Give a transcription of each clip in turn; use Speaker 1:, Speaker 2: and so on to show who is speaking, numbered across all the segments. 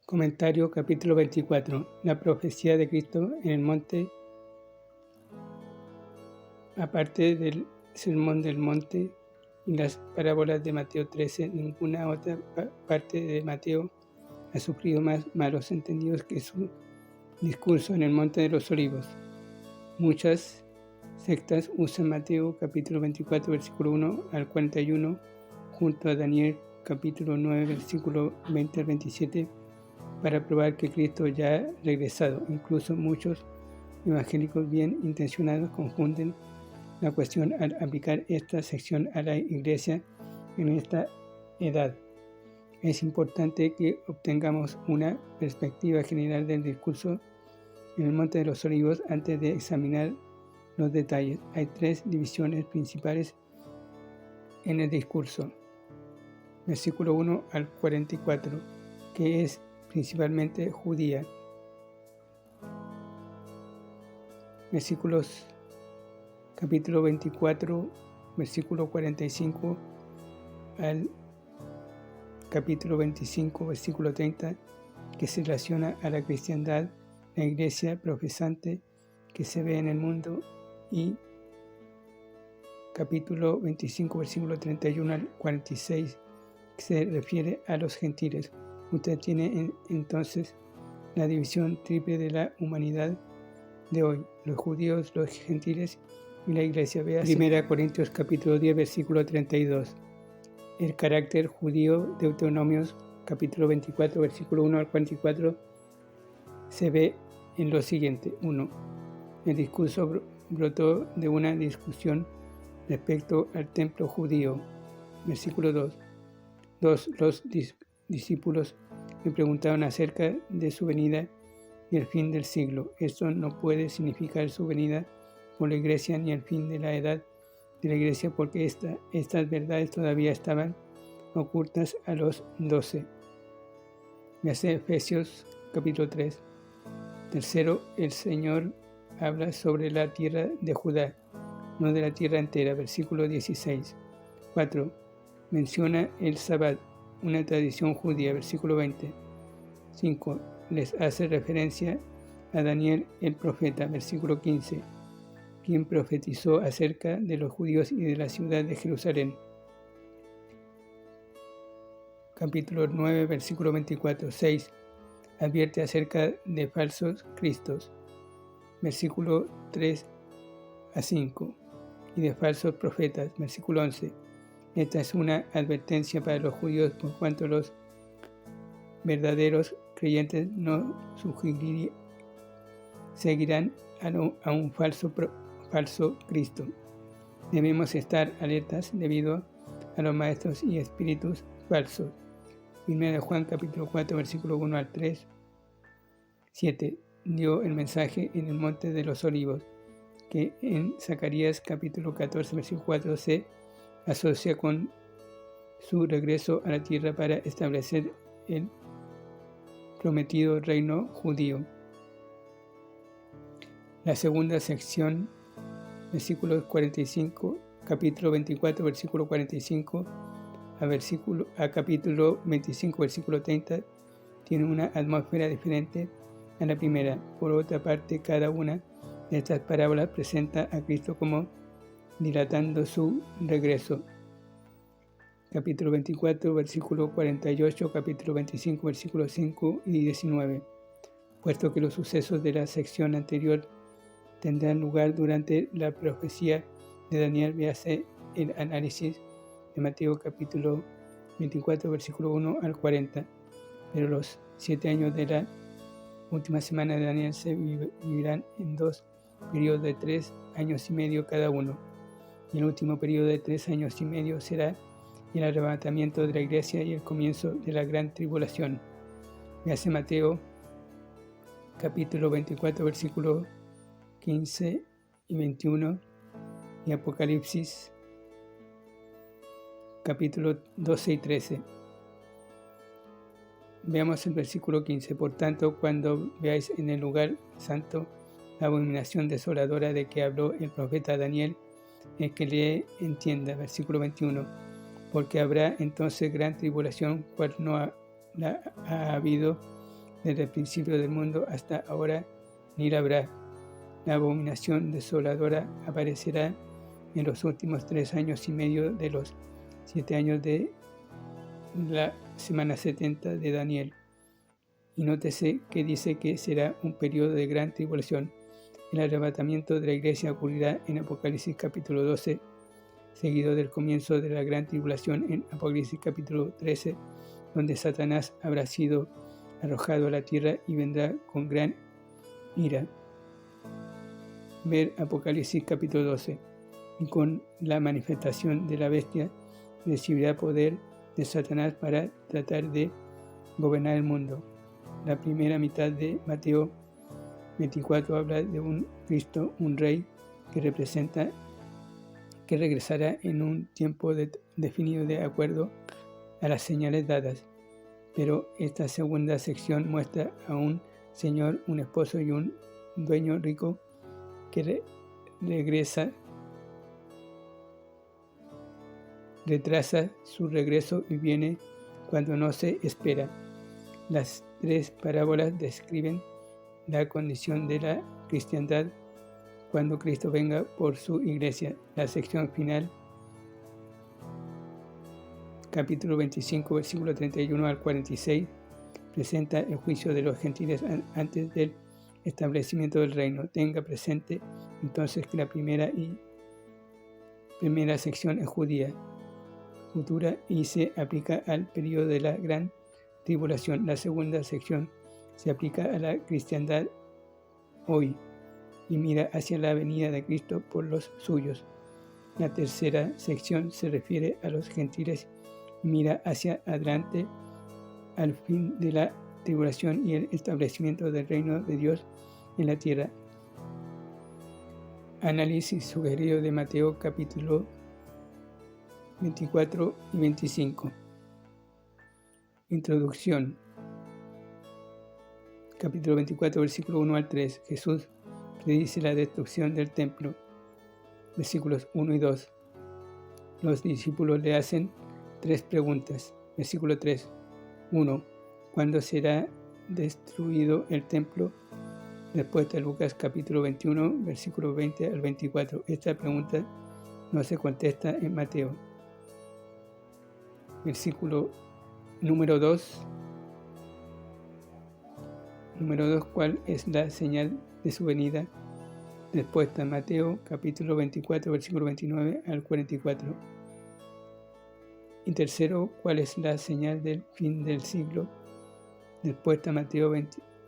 Speaker 1: Comentario capítulo 24. La profecía de Cristo en el monte. Aparte del sermón del monte y las parábolas de Mateo 13, ninguna otra parte de Mateo ha sufrido más malos entendidos que su discurso en el monte de los olivos. Muchas sectas usan Mateo capítulo 24 versículo 1 al 41 junto a Daniel capítulo 9 versículo 20 al 27 para probar que Cristo ya ha regresado. Incluso muchos evangélicos bien intencionados confunden la cuestión al aplicar esta sección a la iglesia en esta edad. Es importante que obtengamos una perspectiva general del discurso en el Monte de los Olivos antes de examinar los detalles. Hay tres divisiones principales en el discurso. Versículo 1 al 44, que es principalmente judía. Versículos capítulo 24, versículo 45 al capítulo 25, versículo 30, que se relaciona a la cristiandad, la iglesia profesante que se ve en el mundo, y capítulo 25, versículo 31 al 46, que se refiere a los gentiles. Usted tiene entonces la división triple de la humanidad de hoy, los judíos, los gentiles y la iglesia. Vea 1 Corintios capítulo 10 versículo 32. El carácter judío, Deuteronomios capítulo 24 versículo 1 al 44, se ve en lo siguiente. 1. El discurso brotó de una discusión respecto al templo judío. Versículo 2. Los discípulos le preguntaron acerca de su venida y el fin del siglo. Esto no puede significar su venida por la iglesia ni el fin de la edad de la iglesia, porque estas verdades todavía estaban ocultas a los 12. Vease Efesios capítulo 3. Tercero, el Señor habla sobre la tierra de Judá, no de la tierra entera. Versículo 16. 4. Menciona el Sabbat, una tradición judía. Versículo 20. 5. Les hace referencia a Daniel el profeta. Versículo 15. Quien profetizó acerca de los judíos y de la ciudad de Jerusalén. Capítulo 9, versículo 24. 6. Advierte acerca de falsos cristos. Versículo 3 a 5. Y de falsos profetas. Versículo 11. Esta es una advertencia para los judíos por cuanto los verdaderos creyentes no seguirán a un falso Cristo. Debemos estar alertas debido a los maestros y espíritus falsos. 1 Juan capítulo 4 versículo 1 al 3. 7. Dio el mensaje en el monte de los olivos, que en Zacarías capítulo 14 versículo 4 se asocia con su regreso a la tierra para establecer el prometido reino judío. La segunda sección, versículos 45, capítulo 24, versículo 45 a capítulo 25, versículo 30, tiene una atmósfera diferente a la primera. Por otra parte, cada una de estas parábolas presenta a Cristo como dilatando su regreso. Capítulo 24, versículo 48, capítulo 25, versículos 5 y 19. Puesto que los sucesos de la sección anterior tendrán lugar durante la profecía de Daniel, véase el análisis de Mateo capítulo 24, versículo 1 al 40. Pero los 7 años de la última semana de Daniel se vivirán en 2 periodos de 3 años y medio cada uno. Y el último periodo de 3 años y medio será el arrebatamiento de la iglesia y el comienzo de la gran tribulación. Véase Mateo capítulo 24, versículo 15 y 21 y Apocalipsis capítulo 12 y 13. Veamos el versículo 15. Por tanto, cuando veáis en el lugar santo la abominación desoladora de que habló el profeta Daniel, el que lee entienda. Versículo 21. Porque habrá entonces gran tribulación, cual no ha habido desde el principio del mundo hasta ahora, ni la habrá. La abominación desoladora aparecerá en los últimos 3 años y medio de los 7 años de la semana 70 de Daniel. Y nótese que dice que será un periodo de gran tribulación. El arrebatamiento de la iglesia ocurrirá en Apocalipsis capítulo 12, seguido del comienzo de la gran tribulación en Apocalipsis capítulo 13, donde Satanás habrá sido arrojado a la tierra y vendrá con gran ira. Ver Apocalipsis capítulo 12. Y con la manifestación de la bestia recibirá poder de Satanás para tratar de gobernar el mundo. La primera mitad de Mateo 24 habla de un Cristo, un rey, que regresará en un tiempo definido de acuerdo a las señales dadas. Pero esta segunda sección muestra a un señor, un esposo y un dueño rico que retrasa su regreso y viene cuando no se espera. Las 3 parábolas describen la condición de la cristiandad cuando Cristo venga por su iglesia. La sección final, capítulo 25, versículo 31 al 46, presenta el juicio de los gentiles antes del establecimiento del reino. Tenga presente entonces que la primera sección es judía, futura, y se aplica al periodo de la gran tribulación. La segunda sección se aplica a la cristiandad hoy y mira hacia la venida de Cristo por los suyos. La tercera sección se refiere a los gentiles y mira hacia adelante al fin de la tribulación y el establecimiento del reino de Dios en la tierra. Análisis sugerido de Mateo capítulo 24 y 25. Introducción. Capítulo 24, versículo 1 al 3. Jesús predice la destrucción del templo. Versículos 1 y 2. Los discípulos le hacen 3 preguntas. Versículo 3. 1. ¿Cuándo será destruido el templo? Respuesta: Lucas capítulo 21, versículo 20 al 24. Esta pregunta no se contesta en Mateo. Versículo número 2. Número 2. ¿Cuál es la señal de su venida? Respuesta: Mateo capítulo 24, versículo 29 al 44. Y tercero, ¿cuál es la señal del fin del siglo? Respuesta: Mateo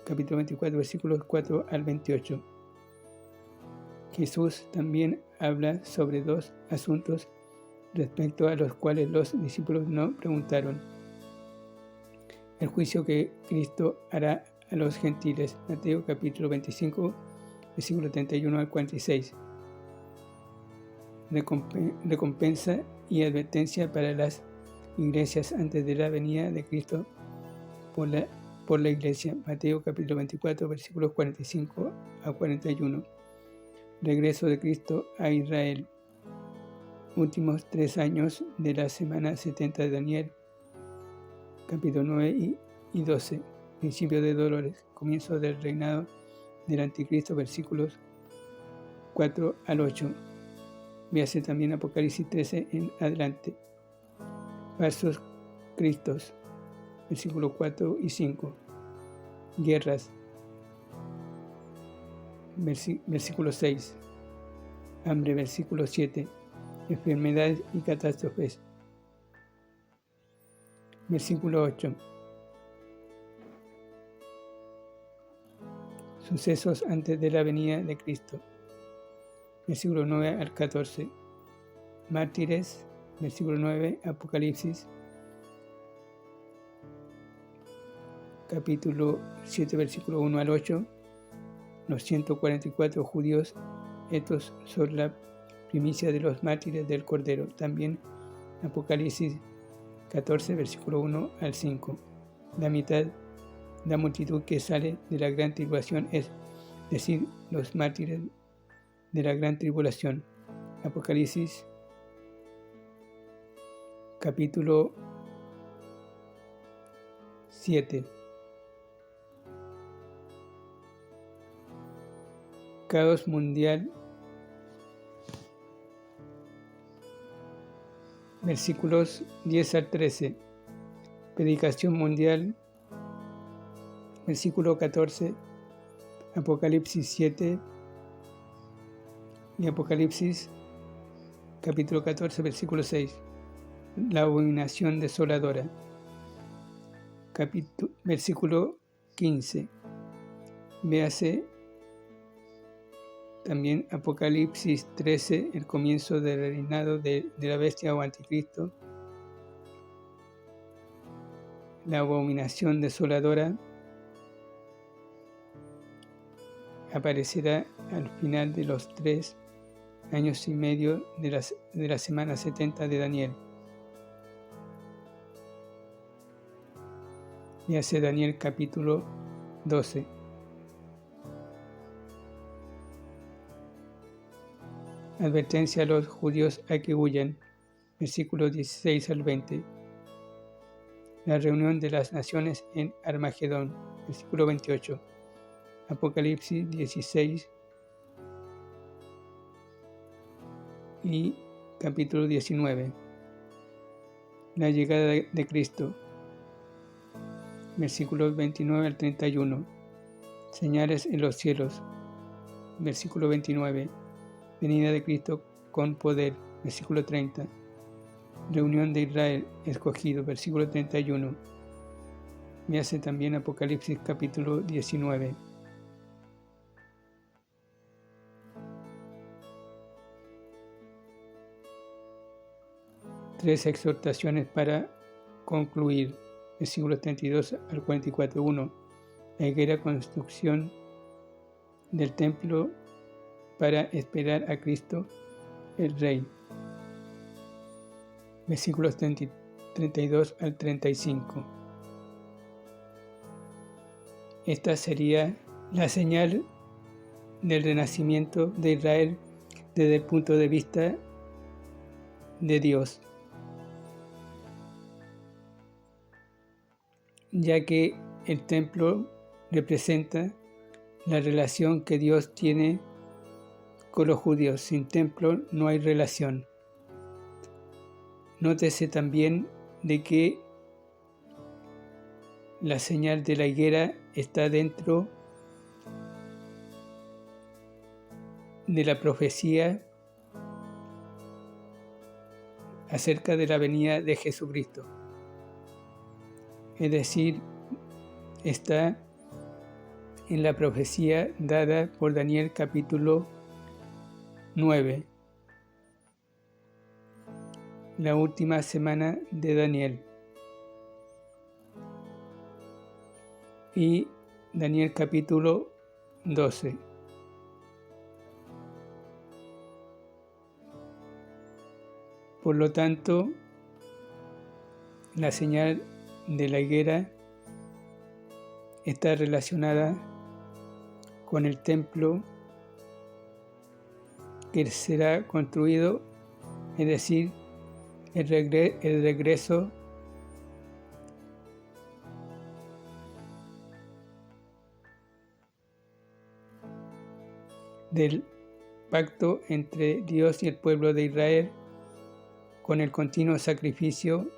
Speaker 1: capítulo 24, versículos 4 al 28. Jesús también habla sobre 2 asuntos respecto a los cuales los discípulos no preguntaron. El juicio que Cristo hará a los gentiles. Mateo capítulo 25, versículo 31 al 46. Recompensa y advertencia para las iglesias antes de la venida de Cristo por la iglesia. Mateo capítulo 24, versículos 45 a 41. Regreso de Cristo a Israel. Últimos 3 años de la semana 70 de Daniel. Capítulo 9 y 12. Principio de dolores. Comienzo del reinado del anticristo. Versículos 4 al 8. Véase también Apocalipsis 13 en adelante. Falsos cristos. Versículos 4 y 5. Guerras. Versículo 6. Hambre. Versículo 7. Enfermedades y catástrofes. Versículo 8. Sucesos antes de la venida de Cristo. Versículo 9 al 14. Mártires. Versículo 9. Apocalipsis. Capítulo 7, versículo 1 al 8. Los 144 judíos. Estos son la primicia de los mártires del Cordero. También Apocalipsis 14, versículo 1 al 5. La multitud que sale de la gran tribulación, es decir, los mártires de la gran tribulación. Apocalipsis capítulo 7. Caos mundial, versículos 10 al 13. Predicación mundial, versículo 14. Apocalipsis 7 y Apocalipsis capítulo 14, versículo 6. La abominación desoladora. Versículo 15. Véase también Apocalipsis 13, el comienzo del reinado de la bestia o anticristo. La abominación desoladora aparecerá al final de los 3 años y medio de la semana 70 de Daniel. Y hace Daniel capítulo 12. Advertencia a los judíos a que huyan. Versículos 16 al 20. La reunión de las naciones en Armagedón. Versículo 28. Apocalipsis 16 y capítulo 19. La llegada de Cristo. Versículos 29 al 31. Señales en los cielos. Versículo 29. Venida de Cristo con poder. Versículo 30. Reunión de Israel escogido. Versículo 31. Me hace también Apocalipsis capítulo 19. Tres exhortaciones para concluir. Versículos 32 al 44. 1. La higuera construcción del templo para esperar a Cristo el Rey. Versículos 32 al 35. Esta sería la señal del renacimiento de Israel desde el punto de vista de Dios, ya que el templo representa la relación que Dios tiene con los judíos. Sin templo no hay relación. Nótese también de que la señal de la higuera está dentro de la profecía acerca de la venida de Jesucristo. Es decir, está en la profecía dada por Daniel capítulo 9, la última semana de Daniel. Y Daniel capítulo 12. Por lo tanto, la señal de la higuera está relacionada con el templo que será construido, es decir, el regreso del pacto entre Dios y el pueblo de Israel con el continuo sacrificio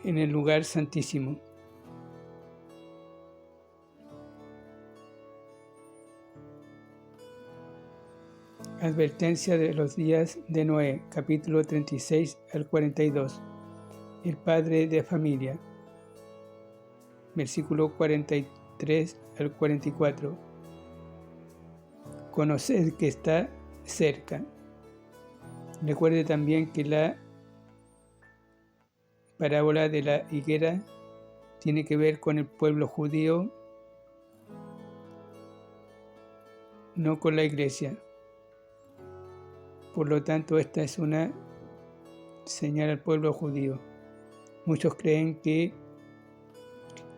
Speaker 1: en el lugar santísimo. Advertencia de los días de Noé, capítulo 36 al 42. El padre de familia, versículo 43 al 44. Conoced que está cerca. Recuerde también que la parábola de la higuera tiene que ver con el pueblo judío, no con la iglesia. Por lo tanto, esta es una señal al pueblo judío. Muchos creen que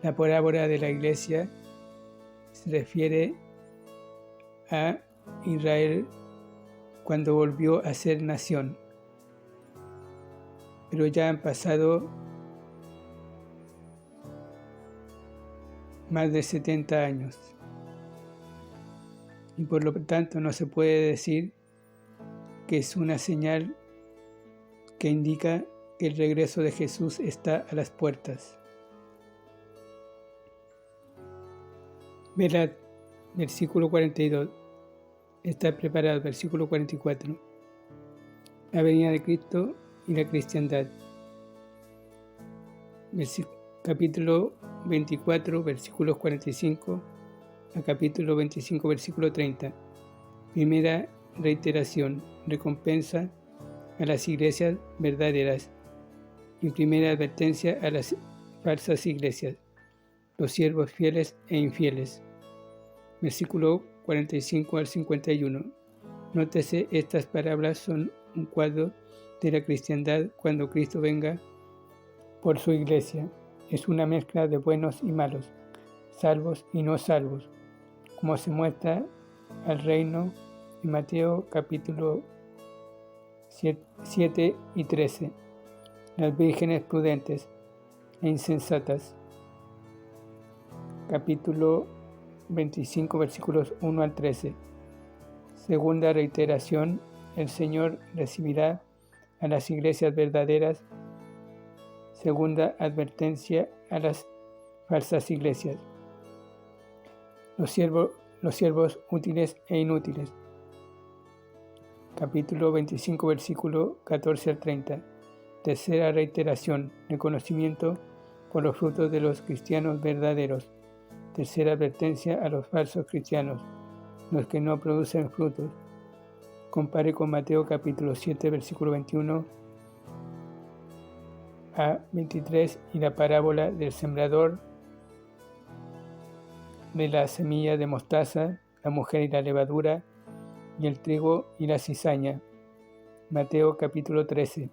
Speaker 1: la parábola de la iglesia se refiere a Israel cuando volvió a ser nación. Pero ya han pasado más de 70 años. y por lo tanto no se puede decir que es una señal que indica que el regreso de Jesús está a las puertas. Velad, versículo 42. Está preparado, versículo 44. La venida de Cristo y la cristiandad. Capítulo 24, versículos 45 a capítulo 25, versículo 30. Primera reiteración, recompensa a las iglesias verdaderas y primera advertencia a las falsas iglesias, los siervos fieles e infieles. Versículo 45 al 51. Nótese, estas parábolas son un cuadro de la cristiandad cuando Cristo venga por su iglesia. Es una mezcla de buenos y malos, salvos y no salvos, como se muestra al reino en Mateo capítulo 7 y 13. Las vírgenes prudentes e insensatas. Capítulo 25, versículos 1 al 13. Segunda reiteración, el Señor recibirá a las iglesias verdaderas. Segunda advertencia a las falsas iglesias. Los siervos útiles e inútiles. Capítulo 25, versículo 14 al 30. Tercera reiteración, reconocimiento por los frutos de los cristianos verdaderos. Tercera advertencia a los falsos cristianos, los que no producen frutos. Compare con Mateo capítulo 7, versículo 21 a 23 y la parábola del sembrador, de la semilla de mostaza, la mujer y la levadura, y el trigo y la cizaña. Mateo capítulo 13.